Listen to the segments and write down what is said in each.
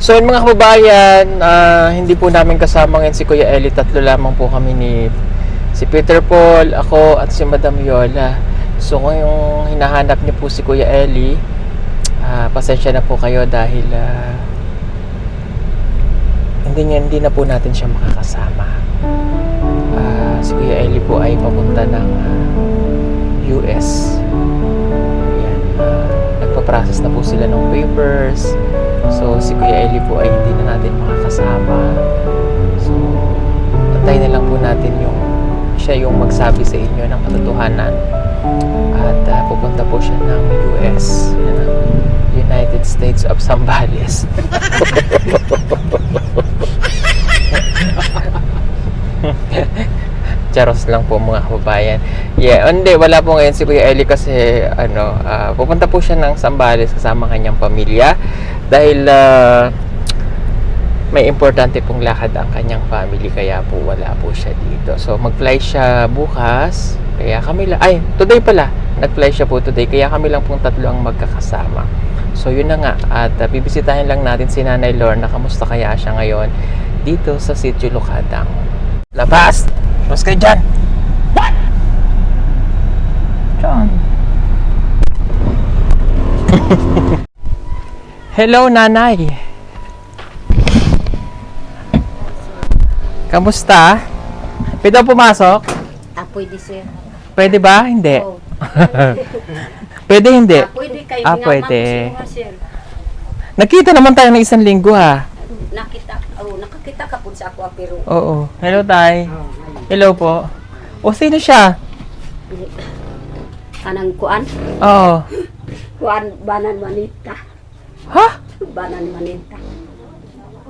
So yun mga kababayan, hindi po namin kasama ngayon si Kuya Eli. Tatlo lamang po kami ni si Peter Paul, ako at si Madam Yola. So kung yung hinahanap niyo po si Kuya Eli, pasensya na po kayo dahil hindi na po natin siya makakasama. Si Kuya Eli po ay papunta ng US. Ayan, nagpa-process na po sila ng papers. So si Kuya Eli po ay hindi na natin makakasama. So antayin na lang po natin siya yung magsabi sa inyo ng katotohanan. At pupunta po siya ng US, United States of Zambales. Charos lang po mga kababayan. Yeah, hindi, wala po ngayon si Kuya Eli kasi pupunta po siya ng Zambales kasama kanyang pamilya dahil may importante pong lakad ang kanyang family, kaya po wala po siya dito. So mag-fly siya bukas, kaya kami lang, today pala, nag-fly siya po today, kaya kami lang pong tatlo ang magkakasama. So yun na nga, at bibisitahin lang natin si Nanay Lorna, kamusta kaya siya ngayon dito sa Sitio Lucadang. Labas! Labas kayo dyan! What? John. Hello, Nanay! Kamusta? Pwede ako pumasok? Pwede sir. Pwede ba? Hindi. Oh. Pwede hindi? Pwede kayo. Pwede. Sir. Nakita naman tayo ng isang linggo ha. Nakakita ka po sa ako pero. Oo. Hello, Tay. Hello po. O, sino siya? Anang kuan? Oo. Kuan banan manita. Ha? Banan manita.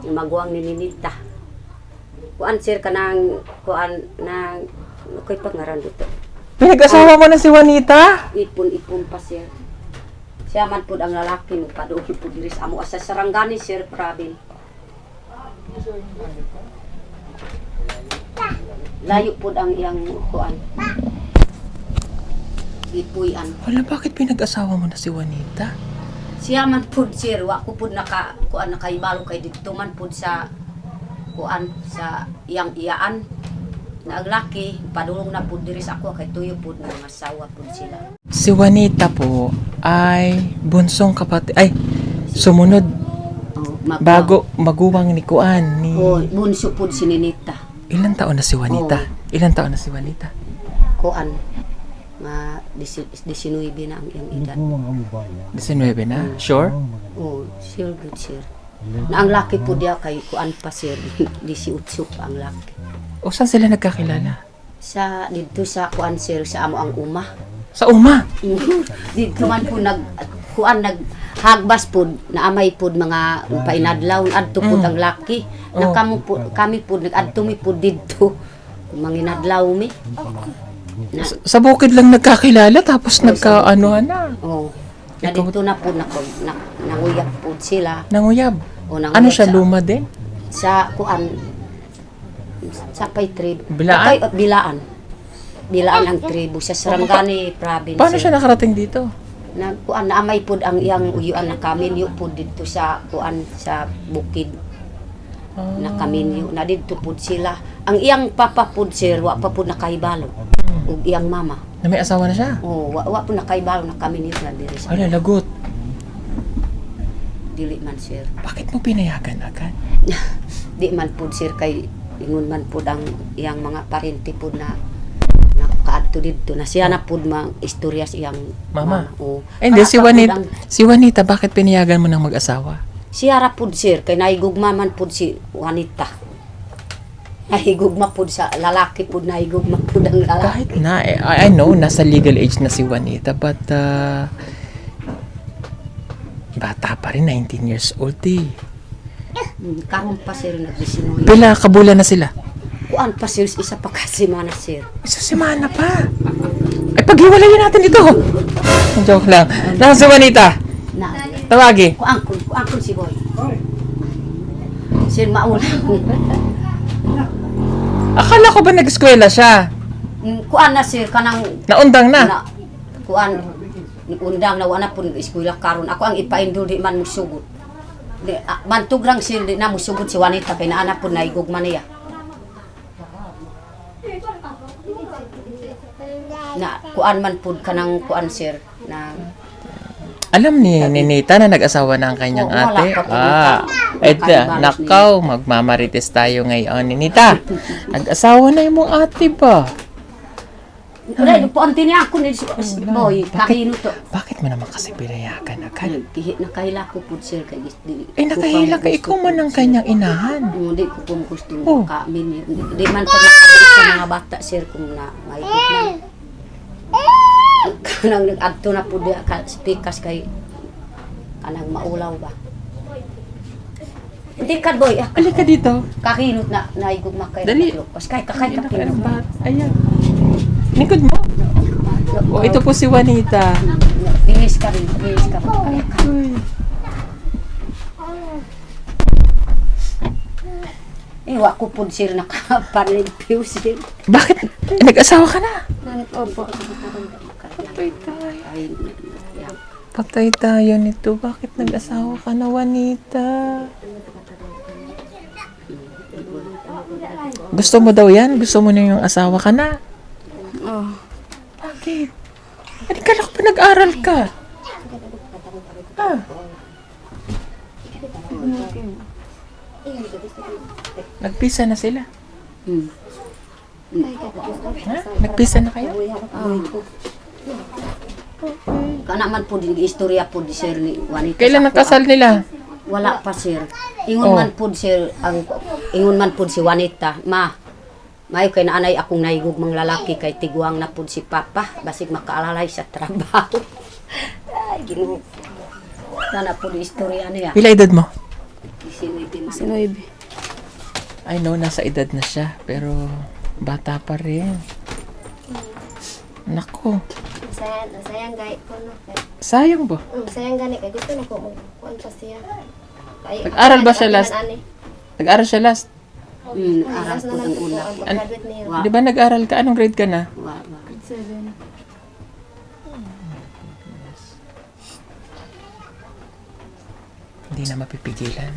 Yung maguwang ni Ninita. Kuan sir kanang kuan nang koy pangaran dito. Pinag-asawa mo na si Juanita? Ipon pa sir. Siya man pud ang lalaki mo padung pud diri sa amo sa Sarangani sir Pravin. Layo pud ang iyang kuan. Ipuy-an. Wala, bakit pinag-asawa mo na si Juanita? Siya man pud sir, wa ko pud nakaibalo kay dito man pud sa kuan sa iyang iyaan. Naglaki, padulong na pud diri sa ako kay tuyo pud mga asawa pud sila. Si Juanita po ay bunsong kapatid, sumunod bago maguwang ni Kuan ni... bunso pud si Ninita. Ilan taon na si Juanita? Ilan taon na si Juanita? Kuan nga 19 na ang iyang edad. 19 na? Sure? Sure good sir. Na ang laki po diya kay kuan pa sir, 18 pa ang laki. O saan sila nagkakilala? Sa dito sa kuan sir sa amo ang uma. Sa uma? Dito man po naghagbas po naamay po mga painadlaw adto po ang laki. Na kami po nag-adto mi po dito manginadlaw mi. Sa bukid lang nagkakilala tapos nagkaanohan na. Na dito na po nanguyab po sila. Nanguyab? Ano siya, luma din? Sa kuan sa pay tribe. Bilaan? Bilaan ang tribo sa Sarangani province. Paano siya nakarating dito? Kuan naamay pud ang iyang uyuan na kaminyo pud dito sa kuan sa bukid. Na kaminyo na dito pud sila. Ang iyang papa pud sir wa pa pud nakahibalo. Ug iyang mama. Na may asawa na siya? Wa pud nakahibalo na kaminyo na diri sa. Ala, lagot. Dili man sir. Bakit mo pinayagan agad? Di man pud sir kay ingon man pud ang iyang mga parente pud na nakaadto dito na siya na pud mga istorya sa iyang mama. Hindi si Juanita bakit pinayagan mo ng mag-asawa? Siya ra pud sir kay naigugma man pud si Juanita. Naigugma pud sa lalaki pud naigugma pud ang lalaki. Kahit na I know nasa legal age na si Juanita but bata pa rin, 19 years old Karon pa sir nagdisinuhi. Pila kabulan na sila? Kuan pa sir isa pa ka semana sir. Isa semana pa? Ay paghiwalayin natin ito. Joke lang. Nasa si Juanita? Tawagi. Kuan si boy. Sir maula. Akala ko ba nag-eskwela siya? Kuan na sir kanang naundang na. Kuan undang na wala po eskwela karon. Ako ang ipaindul di man musugot. Bantog lang sir, di na musugod si Juanita, kay naana po na igugma niya. Na kuan man pud kanang kuan sir na Alam ni Ninita na nag-asawa na ang kanyang Oo, wala ate. pa po Eto, nakaw, magmamarites tayo ngayon. Ninita, nag-asawa na yung mong ate ba? Dahil po ang tiniya ako ni boy, kahino to. Bakit mo naman kasi pinayagan agad? Nakahila ko po sir kay Nakahila ka, ikaw man ang kanyang inahan. Hindi ko po gusto Oh. kami. Di man pa nakabili sa mga bata sir kung na may man. Kanang nag-adto na po di speakers kay kanang maulaw ba. Hindi ka boy, Alika dito. kakinot na naigugma kay Dali. Pas kay kakay ka pinot. Ayan. Likod mo. O, ito po si Juanita. Bilis ka rin, bilis ka. Kaya ka. Wa ko po sir nakapanlipiw sir. Bakit? Nag-asawa ka na? Opo. Patay tayo. Ay, Patay tayo nito. Bakit nag-asawa ka na, Juanita? Gusto mo daw yan? Gusto mo na yung asawa ka na? oh. Bakit? Hindi ka lang pa nag-aral ka. Ah. Nagpisa na sila. Hmm. Ha? Nagpisa na kayo? Kana man po din istorya po di sir ni Juanita. Kailan nagkasal nila? Wala pa sir. Ingon Oh. man po sir ang ingon man po si Juanita, ma. Mayo kay naanay akong naigugmang lalaki kay tiguang na po si Papa basig makaalalay sa trabaho. Ay, Ginoo. Kana po di istorya niya. Pila edad mo? Sinuibi. I know, nasa edad na siya. Pero, bata pa rin. Nako. Sayang gay ko no. Sayang ba? Sayang gani kay gusto na ko kuan pa siya. Nag-aral ba siya last? Nag-aral siya last? Aral po ang una. Graduate niya. Wa, Di ba nag-aral ka? Anong grade ka na? wa. Hindi na mapipigilan.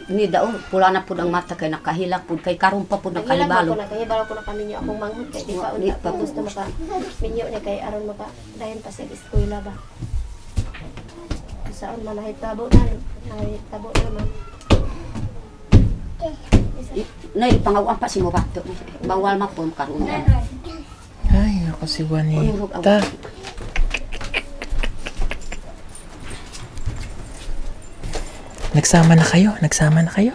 Ni daw pula na pud ang mata kay nakahilak pud kay karon pa pud Nakahibalo nakalibalo. ko na kahibalo ko na kami niyo akong manghod kay di pa Di unta pa pa gusto maka minyo ni kay aron maka dayon pa sa eskwela ba. Saan man nahitabo naman. Nay pangawan pa si mo bato. Bawal ma po karon. Ay, ako si Juanita. Nagsama na kayo? Nagsama na kayo?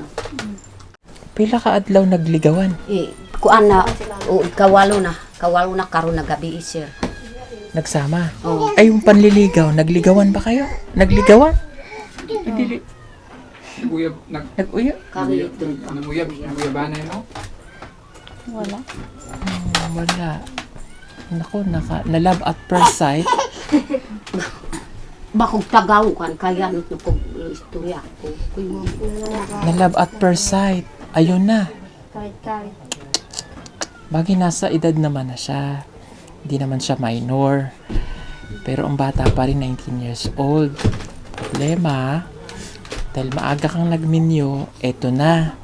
Pila ka adlaw nagligawan? Kuan na kawalo na karon na gabi sir. Nagsama? Oh. Ay, yung panliligaw, nagligawan ba kayo? Nagligawan? Uyab, Nag-uyo? Kami ito. nanguyabanan mo? Wala. Naku, na-love at first sight. Bakong tagaw kan kaya no ko istorya ko. Kuy mo. Na-love at first sight. Ayun na. Kahit Bagay nasa edad naman na siya. Hindi naman siya minor. Pero ang bata pa rin, 19 years old. Problema, dahil maaga kang nagminyo, eto na.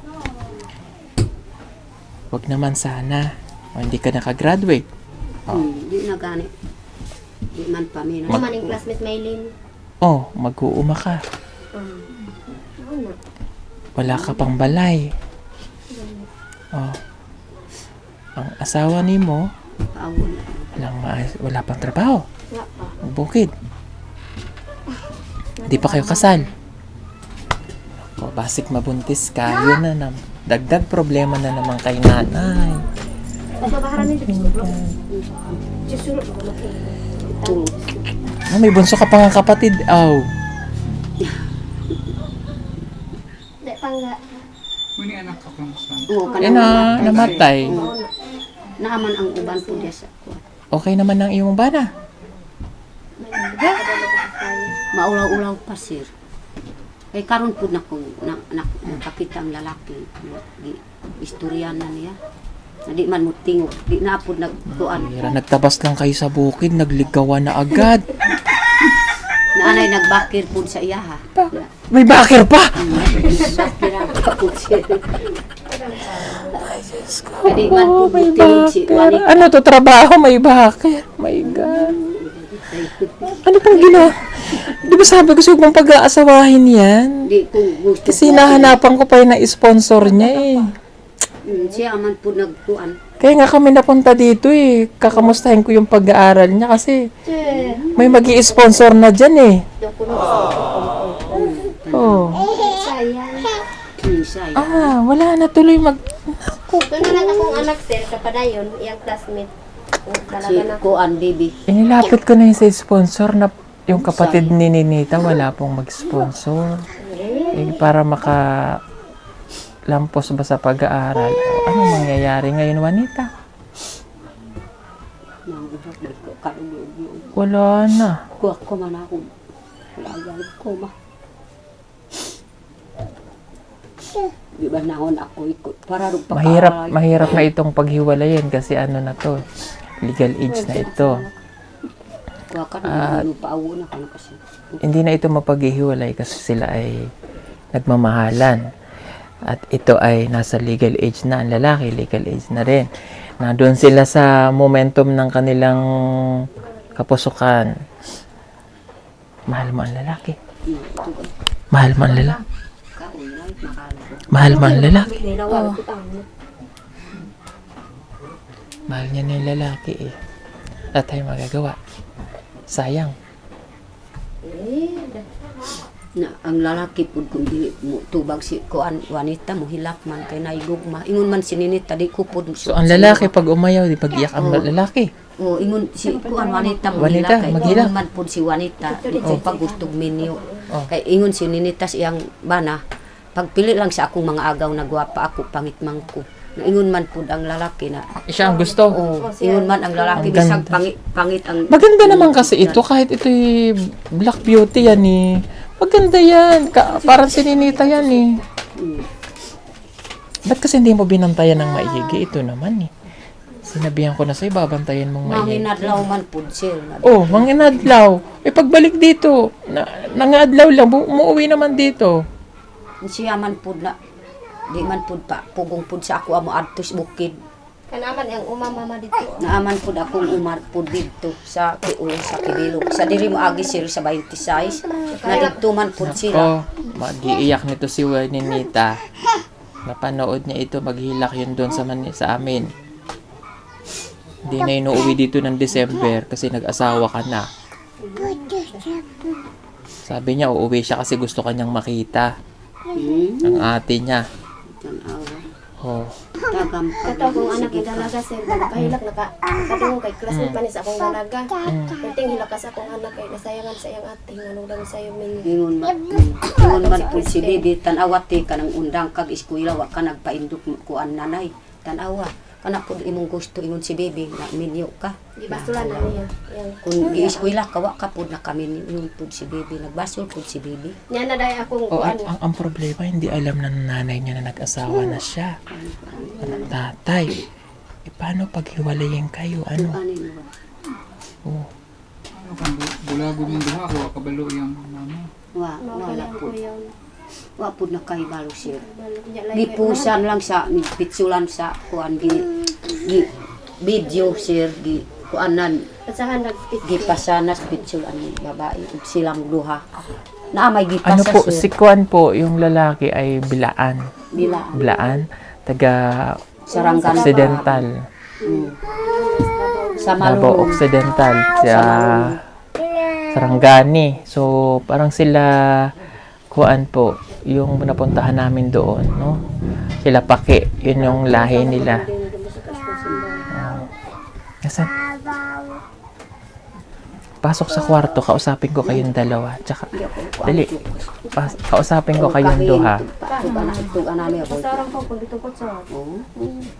Wag naman sana. O hindi ka nakagraduate. Di na gani. Di man pa mi na. naman yung classmate Maylin. Oh, mag-uuma ka. Ano? Wala ka pang balay. Oh. Ang asawa ni mo, Paawon. wala pang trabaho. Wala pa. Bukid. Di pa kayo kasal. O, basik mabuntis ka, yun na nam. Dagdag problema na naman kay nanay. Babaharan ni bro. Susunod ko na. May bunso ka pa nga kapatid. Aw. Dek pangga. Muni anak ka kung saan. Oo Yan na, namatay. Naaman ang uban po diya sa kuan. Okay naman ang iyong bana. Maulaw-ulaw pa sir. Kay karon pud na kung nakakita ang lalaki. Istorya na niya. Na di man mo tingog. Di na pud nagkuan. Mira, nagtabas lang kayo sa bukid, nagligawan na agad. Naanay nagbakir pud sa iya ha. May backer pa! Pinapapod sir. Kadi man po may butilog si backer. Juanita. Ano to, trabaho? May backer. My God. Ano pang ginawa? Di ba sabi ko sa'yo kung pag-aasawahin yan? Di ko gusto. Kasi nahanapan ko pa yung na-sponsor niya eh. Siya man po nagkuan. Kaya nga kami napunta dito eh. Kakamustahin ko yung pag-aaral niya kasi may magi-sponsor na dyan eh. Oh. Siya. Wala na tuloy Doon na lang akong anak, sir, kapadayon, iyang classmate. Si Talaga na. kuan baby. Inilapit ko na yung sa sponsor na yung kapatid ni Ninita wala pong mag-sponsor. Eh, para lampos ba sa pag-aaral? Ano mangyayari ngayon, Juanita? Wala na. Kuha ko man ako. Wala ko ma. Di ba naon ako ikot para rin Mahirap na itong paghiwalayin kasi ano na to, legal age na ito. Kuha ka na paawo na ka na kasi. Hindi na ito mapaghihiwalay kasi sila ay nagmamahalan. At ito ay nasa legal age na, ang lalaki legal age na rin. Nandun sila sa momentum ng kanilang kapusukan. Mahal mo ang lalaki. Mahal mo ang lalaki. Mahal mo ang lalaki. Mahal niya na yung lalaki eh. Wala tayong magagawa. Sayang. Na ang lalaki pud kung dili mo tubag si kuan Juanita mo hilak man kay naigugma. Ingon man si Ninita di ko pud. So ang lalaki pag umayaw, di pag-iyak ang lalaki. ingon si kuan Juanita mo Juanita, hilak kay maghilak. ingon man pud si Juanita di ko pagutog minyo. Oh. Kay ingon si Ninita siyang bana pagpili lang sa akong mga agaw na gwapa ako pangit man ko. Ingon man pud ang lalaki na Siya ang gusto. ingon man ang lalaki Ang bisag ganda. pangit ang Maganda naman kasi ito, kahit ito'y black beauty yan eh. Maganda yan. Parang sininita yan eh. Ba't kasi hindi mo binantayan ng maigi? Ito naman eh. Sinabihan ko na sa'yo, babantayan mong maigi. manginadlaw man pud sir. Oh, manginadlaw. Eh pagbalik dito, nangadlaw lang, umuwi naman dito. Siya man pud na di man pud pa pugong pud sa ako amo adto sa bukid. Kanaman ang umamama dito. Naaman pud akong umar pud dito sa Kiul sa Kibilog. Sa diri mo agi sir sa 26. Na dito man pud sila. Oh, mag-iiyak nito si Juanita. Napanood niya ito, maghilak yun doon sa amin. Hindi na inuuwi dito ng December kasi nag-asawa ka na. Sabi niya, uuwi siya kasi gusto kanyang makita. Ang ate niya. Tanawa. Oh. Tagam Kato akong anak ni dalaga, sir. Nakahilak kadungog kay classmate pa ni sa akong dalaga. Kunting hilak ka sa akong anak kay nasayangan sa iyang ate. Manulang sa'yo min. Ingon man pud si Bibi tanawati ka nang undang kag eskwela wa ka nagpaindok kuan nanay. Tanawa. Kana pud imong gusto ingon si Bibi na minyo ka. Di basulan na niya. Yang Kung gi-eskwela ka wa ka pud na kami ingon pud si Bibi nagbasol pud si Bibi. niya na dahil akong Oh, kuan. ang problema, hindi alam ng nanay niya na nag-asawa na siya. Ang tatay. Eh, paano pag hiwalayin kayo? Ano? Ani mo. Oh. Ano kang bulagod ng duha ko, kabalo yung mama. Wa Mawala wala ko pud. yun. Wa pud na kay balo sir. Niya lang Gipusan lang sa pitsulan sa kuan gi video sir gi kuanan Pasahan nag-fit. gipasanas pitsulan babae ug silang duha. Na may Ano gipasa po, sir. si Kwan po, yung lalaki ay Bilaan. Bila Bilaan, taga Saranggan Occidental. sa Davao Malung. Occidental. Sa Sarangani. So, parang sila, Kuan po, yung napuntahan namin doon, no? Sila Paki, yun yung lahi nila. Nasaan? Pasok sa kwarto, kausapin ko kayong dalawa. Tsaka, dali, kausapin ko kayong duha. Tug anami ako. Sarang ko kung ditungkot sa.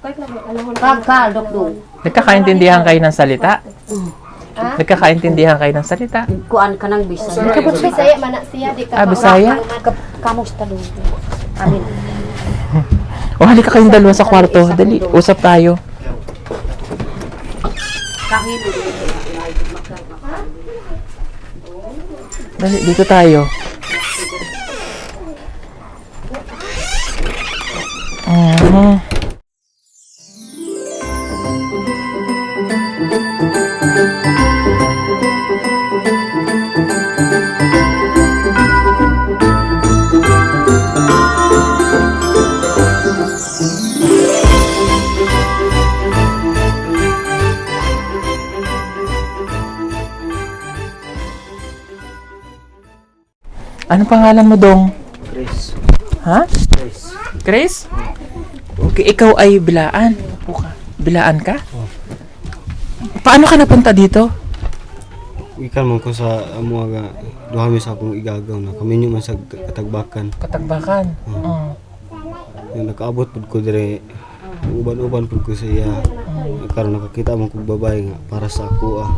Kahit na ano mo Pagka doktor. Nagkakaintindihan kayo ng salita? Nagkakaintindihan kayo ng salita? Kuan ka nang Bisaya. Bisaya man na siya di ka. Bisaya? Kamusta dong? Amin. O, halika kayong dalawa sa kwarto. Dali, usap tayo. Kami Dali, dito tayo. Mhm. Ano pangalan mo, Dong? Chris. Ha? Chris. Chris? Okay, ikaw ay bilaan. Upo ka. Bilaan ka? Paano ka napunta dito? Ikan man ko sa mga duha mi sa akong igagaw na kami nyo man sa katagbakan. Katagbakan. Yung nakaabot pud ko dire uban-uban pud ko sa iya. Karon nakakita man kog babae nga para sa ako ah.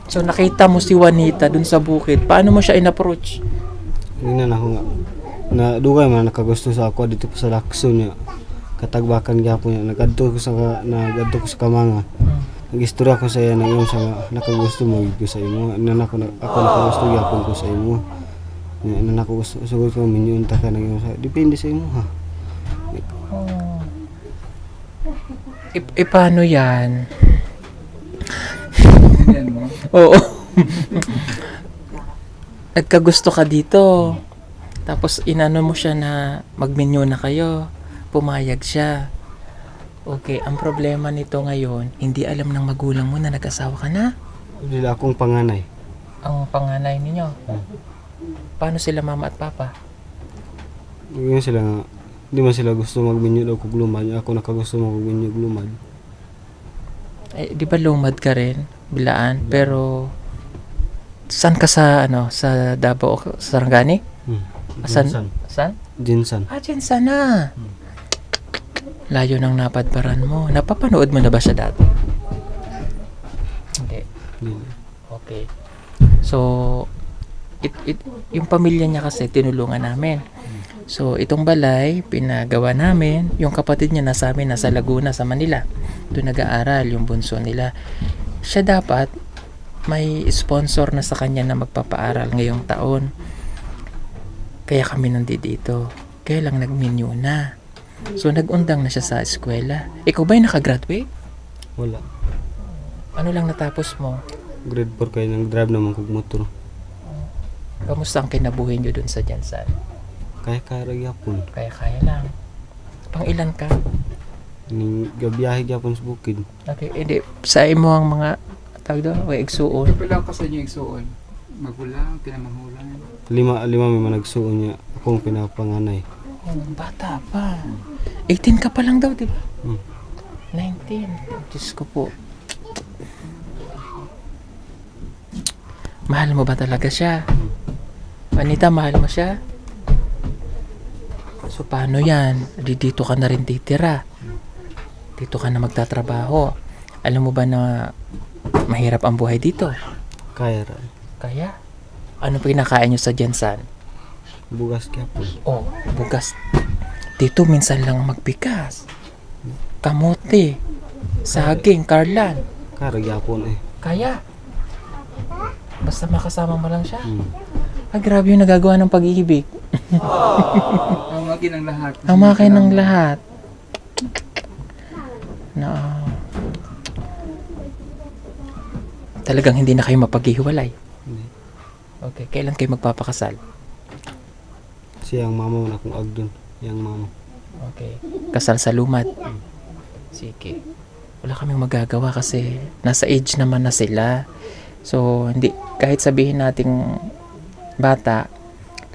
So nakita mo si Juanita dun sa bukid. Paano mo siya in-approach? Ingnan ako nga na dugay man nakagusto sa ako dito pa sa Lacson niya. Katagbakan gyapon niya. Nagadto ko sa Kamanga. Nag-istorya ko sa iya na yung sa nakagusto mo ko sa imo. Ako nakagusto gyapon ko sa imo. Nan ako sugod ko minyon ta ka na yung sa depende sa imo ha. Paano yan? Yan mo. Oo. Nagkagusto ka dito. Tapos inano mo siya na magmenyo na kayo. Pumayag siya. Okay, ang problema nito ngayon, hindi alam ng magulang mo na nag-asawa ka na. Dili akong panganay. Ang panganay ninyo. Paano sila mama at papa? Ngayon sila nga, hindi man sila gusto magminyo daw kog lumad. Ako nakagusto magminyo og lumad. Eh, di ba lumad ka rin? Bilaan. Pero, saan ka sa, sa Davao o sa Sarangani? Jinsan. Saan? Jinsan. Dyan sana. Layo ng napadparan mo. Napapanood mo na ba siya dati? Hindi. Dili. Okay. So, yung pamilya niya kasi tinulungan namin. So, itong balay, pinagawa namin. Yung kapatid niya nasa amin, nasa Laguna, sa Manila. Doon nag-aaral, yung bunso nila. Siya dapat, may sponsor na sa kanya na magpapaaral ngayong taon. Kaya kami nandito. Kaya lang nag-menu na. So, nag-undang na siya sa eskwela. Ikaw ba'y nakagraduate? Wala. Ano lang natapos mo? Grade 4 kayo nang drive naman kog motor. Kamusta ang kinabuhi niyo dun sa Jansan? Kaya gyapon. Kaya lang. Pang ilan ka? Ning gabiyahe gyapon sa bukid. Okay, hindi. Sa imo ang mga tawag doon, way igsuon. Pila ka sa inyo igsuon. Magulang, pinamanghulan. Lima may managsuon niya. Akong pinapanganay. Bata pa. 18 ka pa lang daw, di ba? 19. Diyos ko po. Mahal mo ba talaga siya? Juanita, mahal mo siya? So, paano yan? Dito ka na rin titira. Dito ka na magtatrabaho. Alam mo ba na mahirap ang buhay dito? Kaya ra. Kaya? Ano pinakain nyo sa Jansan? Bugas gyapon. Oh, bugas. Dito minsan lang magbigas. Kamote. Saging, karlan. Kaya gyapon eh. Kaya. Basta makasama mo lang siya. Ah, grabe yung nagagawa ng pag-ibig. Ang akin ang lahat. Ang makin ng lahat. Na talagang hindi na kayo mapaghihiwalay. Hindi. Okay, kailan kayo magpapakasal? Siya ang mama na akong agdon. Yang mama. Okay. Kasal sa lumad. Sige. Wala kaming magagawa kasi nasa age naman na sila. So, hindi, kahit sabihin nating bata,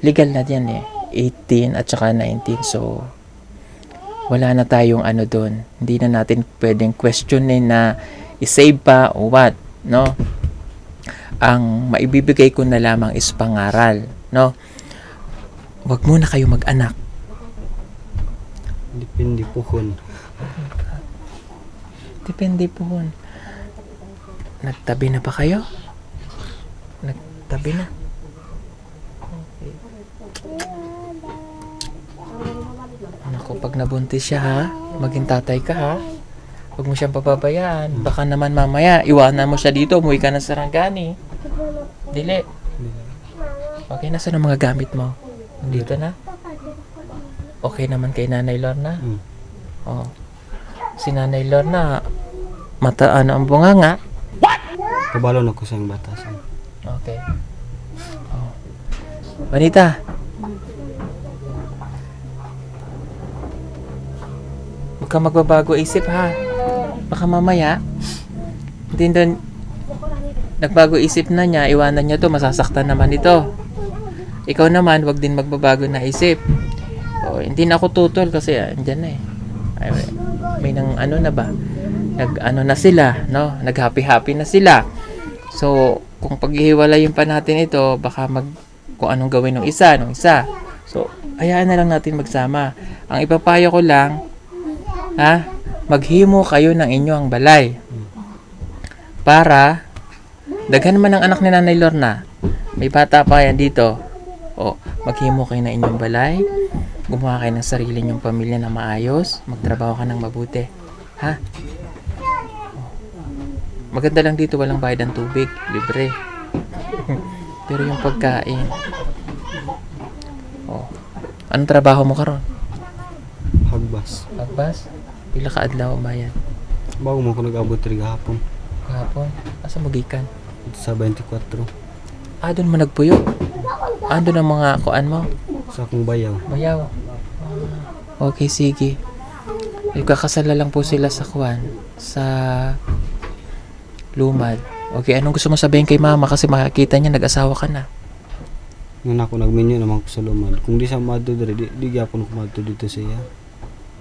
legal na yan eh. 18 at saka 19. So, wala na tayong ano doon. Hindi na natin pwedeng questionin na i-save pa o what, no? Ang maibibigay ko na lamang is pangaral, no? Huwag muna kayo mag-anak. Depende pohon. Depende po. Nagtabi na ba kayo? Nagtabi na. Okay. Naku, pag nabuntis siya ha, maging tatay ka ha. Huwag mo siyang pababayaan. Baka naman mamaya, iwanan mo siya dito, umuwi ka ng Sarangani. Dili. Okay, nasa ng mga gamit mo? Dito na? okay naman kay Nanay Lorna? Mm. Oh. Si Nanay Lorna, mata ano ang bunganga? Kabalo na ko sa iyang batasan. Okay. Oh. Vanita. Huwag ka magbabago isip ha. Baka mamaya, hindi doon nagbago isip na niya, iwanan niya to, masasaktan naman ito. Ikaw naman, wag din magbabago na isip. O, hindi na ako tutol kasi andyan na eh. Ay, may nang ano na ba? Nag-ano na sila, no? Nag-happy-happy na sila. So, kung paghihiwalayin pa natin ito, baka kung anong gawin ng isa. So, hayaan na lang natin magsama. Ang ipapayo ko lang, maghimo kayo ng inyong balay. Para, daghan man ang anak ni Nanay Lorna, may bata pa yan dito. O, maghimo kayo ng inyong balay, gumawa kayo ng sarili nyong pamilya na maayos, magtrabaho ka ng mabuti. Ha? Maganda lang dito, walang bayad ng tubig, libre. Pero yung pagkain. Oh. Anong trabaho mo karon? Hagbas. Pagbas? Pila ka adlaw ang bayad? Bago mo ko nag-abot rin gahapon. Kahapon? Asa magikan? Ito sa 24. Doon mo nagpuyo? Doon ang mga kuan mo? Sa akong bayaw. Bayaw. Okay, sige. Kakasala lang po sila sa kuan. Sa Lumad. Okay, anong gusto mo sabihin kay mama? Kasi makikita niya nag-asawa ka na. Ngayon ako nagminyo naman ko sa Lumad. Kung di sa madto diri, di gyapon ko madto dito sa iya.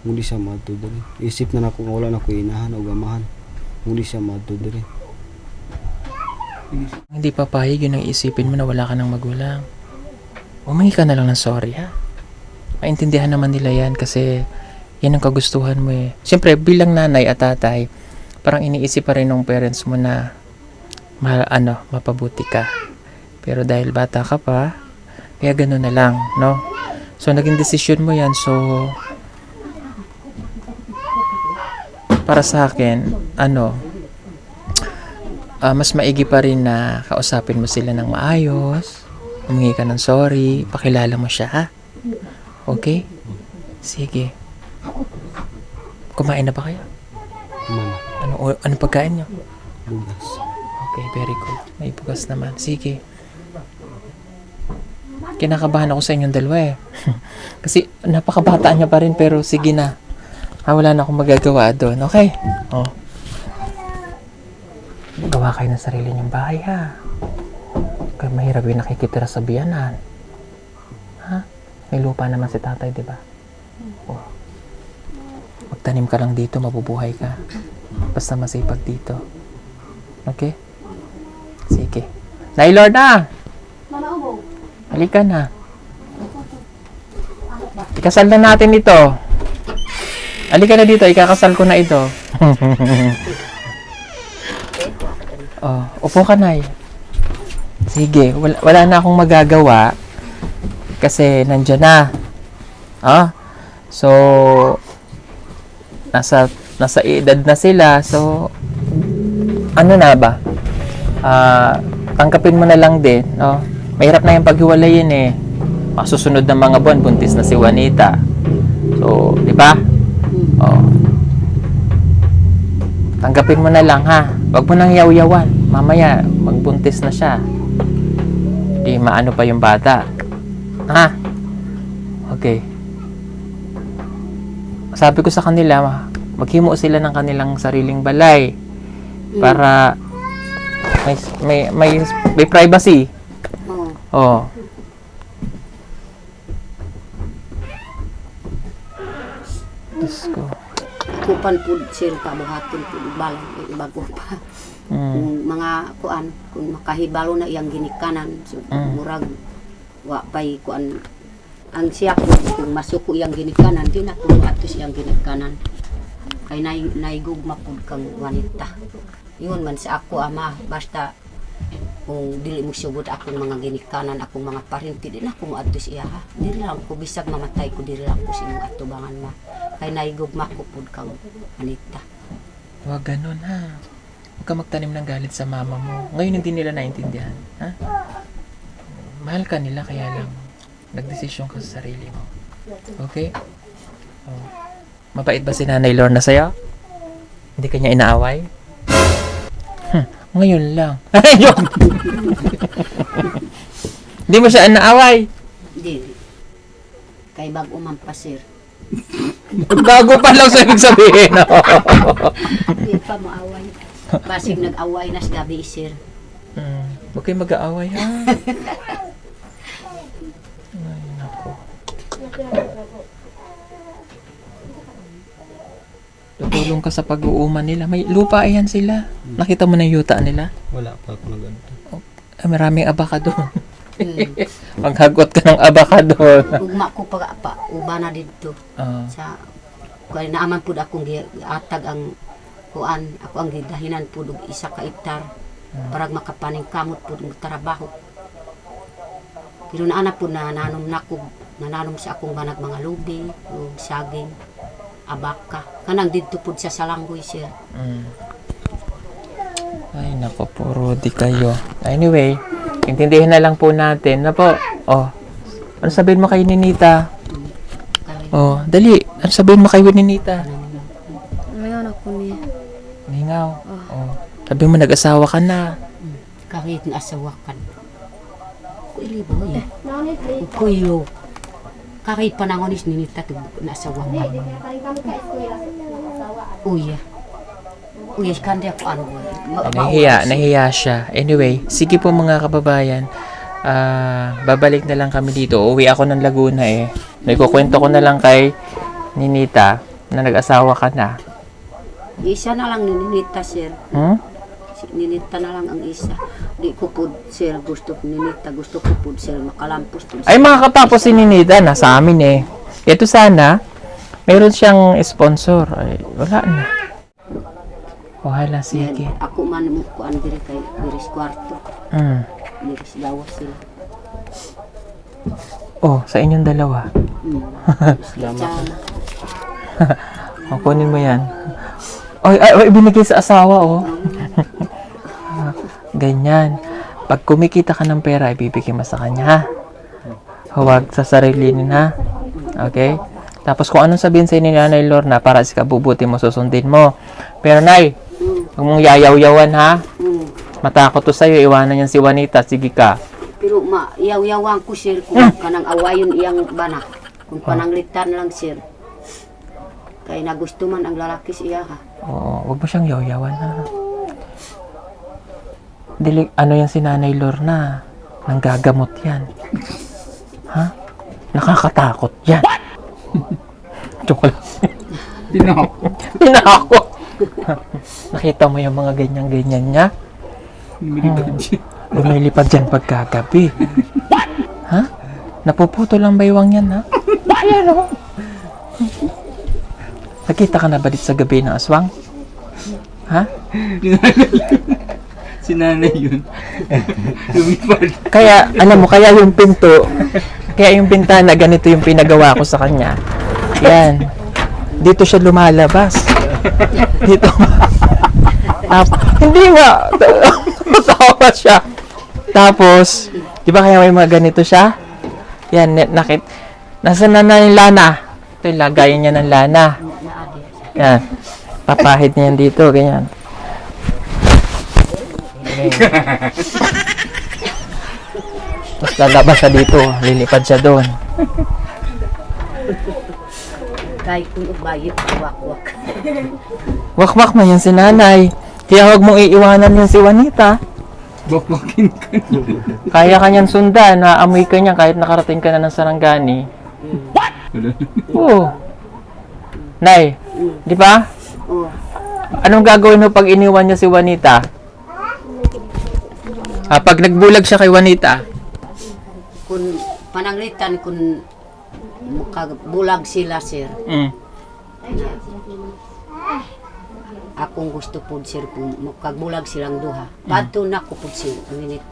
Kung di sa madto diri. Isip na ako nga wala na ko inahan o gamahan. Kung di sa madto diri. Hindi papayag yun ang isipin mo na wala ka ng magulang. Umingi ka na lang ng sorry, ha? Maintindihan naman nila yan kasi yan ang kagustuhan mo eh. Siyempre, bilang nanay at tatay, parang iniisip pa rin ng parents mo na mapabuti ka. Pero dahil bata ka pa, kaya gano'n na lang, no? So, naging desisyon mo yan. So, para sa akin, mas maigi pa rin na kausapin mo sila ng maayos, humingi ka ng sorry, pakilala mo siya, ha? Okay? Sige. Kumain na ba kayo? Mama, Ano pagkain nyo? bugas. Okay, very good. May bukas naman. Sige. Kinakabahan ako sa inyong dalawa eh. Kasi napakabata niya pa rin pero sige na. Wala na akong magagawa doon. Okay? Oh. Gawa kayo ng sarili niyong bahay ha. Kaya mahirap yung nakikitira sa biyanan. Ha? May lupa naman si tatay, di ba? Oh. Magtanim ka lang dito, mabubuhay ka. Basta masipag dito. Okay? Sige. Nay Lorna! Halika na. Ikasal na natin ito. Halika na dito, ikakasal ko na ito. Oh, upo ka, Nay. Sige, wala na akong magagawa kasi nandiyan na. So, nasa edad na sila. So, ano na ba? Tangkapin mo na lang din, no? Mahirap na yung paghiwalayin eh. Masusunod na mga buwan, buntis na si Juanita. So, di ba? Oh. Tanggapin mo na lang ha. Huwag mo nang yaw-yawan. Mamaya, magbuntis na siya. Di maano pa yung bata. Ha? Okay. Sabi ko sa kanila, maghimo sila ng kanilang sariling balay para may privacy. Oh. Diyos ko. Kupan po sir kabuhaton po balang bago pa. Kung mga kuan kung makahibalo na iyang ginikanan so, murag wa pay kuan ang siya po kung masuko iyang ginikanan di na kuno atos iyang ginikanan kay naigugma pud kang wanita. Yun man sa ako ama basta kung dili mo sugod akong mga ginikanan akong mga parinti di na ko atos iya ha. Dili lang ko bisag mamatay ko dili lang ko sa imong atubangan ma. Kay naigugma ko pud kang wanita. Huwag ganun ha. Huwag ka magtanim ng galit sa mama mo. Ngayon hindi nila naintindihan. Ha? Mahal ka nila kaya lang nagdesisyon ka sa sarili mo. Okay? Mabait ba si Nanay Lorna sa'yo? Hindi ka niya inaaway? Ngayon lang. Ayun! Hindi mo siya inaaway? Hindi. Kay bago man pa, sir. Bago pa lang sa ibig sabihin. Hindi pa maaway. Basig nag-away na sa gabi, sir. Huwag kayo mag-aaway, ha? Ay, nako. Tutulong ka sa pag-uuman nila. May lupa ayan sila. Nakita mo na yung yuta nila? Wala pa ako nag-adto. Maraming abaka doon. Hmm. Maghagot ka ng abaka doon. Ugma ko pa uba na dito. Sa kaya naaman pud akong atag ang kuan, ako ang gidahinan pud og isa ka hektar para makapaning kamot pud ng trabaho. Pero naana pud na nananom sa akong banag mga lubi, ug saging, abaka. Kanang didto pud sa Salanggoy, sir. Ay, nako po, Rudy kayo. Anyway, intindihin na lang po natin na po. Oh, ano sabihin mo kay Ninita? Oh, dali. Ano sabihin mo kay Ninita? Ngayon ako niya. Mingaw. Oh. Sabi mo nag-asawa ka na. Kahit na asawakan. Kuili boy. Nanit play. Kuyo. Kahit panangonis ninita to na asawakan. Paring kami ka eskwela ng asawa. Uya. Uya kandi ako ano. Nahiya siya. Anyway, sige po mga kababayan. Babalik na lang kami dito. Uwi ako ng Laguna eh. Naikukwento ko na lang kay Ninita na nag-asawa ka na. Isa na lang ni Ninita, sir. Si Ninita na lang ang isa. Di ko po, sir, gusto ko Ninita. Gusto ko po, sir, makalampos po. Ay, makakatapos si Ninita. Nasa amin eh. Ito sana, mayroon siyang sponsor. Ay, wala na. Wahala, sige. Ako man mo ko ang diri kay Diris Kwarto. Diris Lawas sila. Oh, sa inyong dalawa. Salamat. Kunin mo yan. Ay, binigay sa asawa, oh. Ganyan. Pag kumikita ka ng pera, ibibigay mo sa kanya, ha? Huwag sa sarili niya, ha? Okay? Tapos kung anong sabihin sa'yo ni Nanay Lorna, para sa kabubuti mo, susundin mo. Pero, Nay, huwag mong yayaw-yawan, ha? Matakot to sa'yo, iwanan yan si Juanita. Sige ka. Pero yaw-yawan ko, sir, kung kanang awayon iyang bana. Kung pananglitan lang, sir. Kaya nagusto man ang lalaki siya, ha? Oo, huwag mo siyang yaw-yawan, ha? Ano yan si Nanay Lorna? Nanggagamot yan. Ha? Nakakatakot yan. Joke lang. Tinako. Nakita mo yung mga ganyan-ganyan niya? Lumilipad dyan pagkagabi. Ha? Napuputo lang baywang yan, ha? Ayan, o. Nakita ka na ba dito sa gabi ng aswang? Ha? Si nanay yun. Lumipad. Kaya, alam mo, kaya yung pinto, kaya yung bintana, ganito yung pinagawa ko sa kanya. Yan. Dito siya lumalabas. Dito. Hindi nga. Tawa siya. Tapos, di ba kaya may mga ganito siya? Yan, nasa na yung lana. Ito yung lagayan niya ng lana. Yan. Papahid niya yan dito, ganyan. Tapos lalabas siya dito, lilipad siya doon. Kahit kung ubayip, wak-wak. Wak-wak man yan si nanay. Kaya huwag mong iiwanan yan si Juanita. Bakwakin ka. Kaya kanyang sundan, naamoy ka niya kahit nakarating ka na ng Sarangani. Oo. Nay, di ba? Oh, Anong gagawin mo pag iniwan niya si Juanita? Pag nagbulag siya kay Juanita, kung pananglitan, kung makabulag sila, sir. Akong gusto po, sir, kung makagbulag silang duha. Pato na ko po, sir,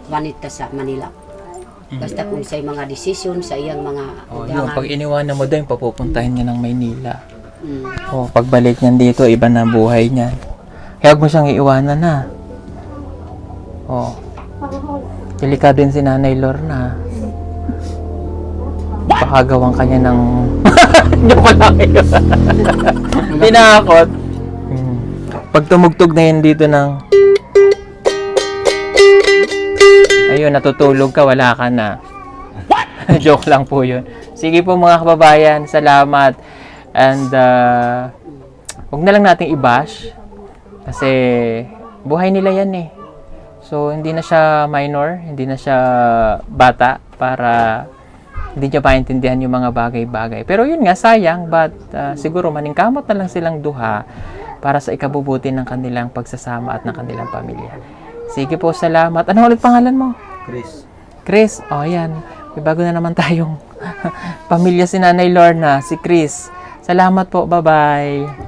Juanita sa Manila. Basta kung sa mga desisyon, sa iyang mga yun, pag iniwanan mo doon, papupuntahin niya ng Maynila. Pagbalik niyan dito, iba na buhay niya. Kaya huwag mo siyang iiwanan, ha? Delikado din si Nanay Lorna. Baka gawang kanya ng... Joke lang yun. Tinakot. Pag tumugtog na yun dito ng... Ayun, natutulog ka, wala ka na. Joke lang po yun. Sige po mga kababayan, salamat. And huwag na lang natin i-bash. Kasi buhay nila yan eh. So, hindi na siya minor, hindi na siya bata para hindi niya maintindihan yung mga bagay-bagay. Pero yun nga, sayang, but siguro maningkamot na lang silang duha para sa ikabubuti ng kanilang pagsasama at ng kanilang pamilya. Sige po, salamat. Ano ulit pangalan mo? Chris. Chris. O, yan. May bago na naman tayong pamilya si Nanay Lorna, si Chris. Salamat po. Bye-bye.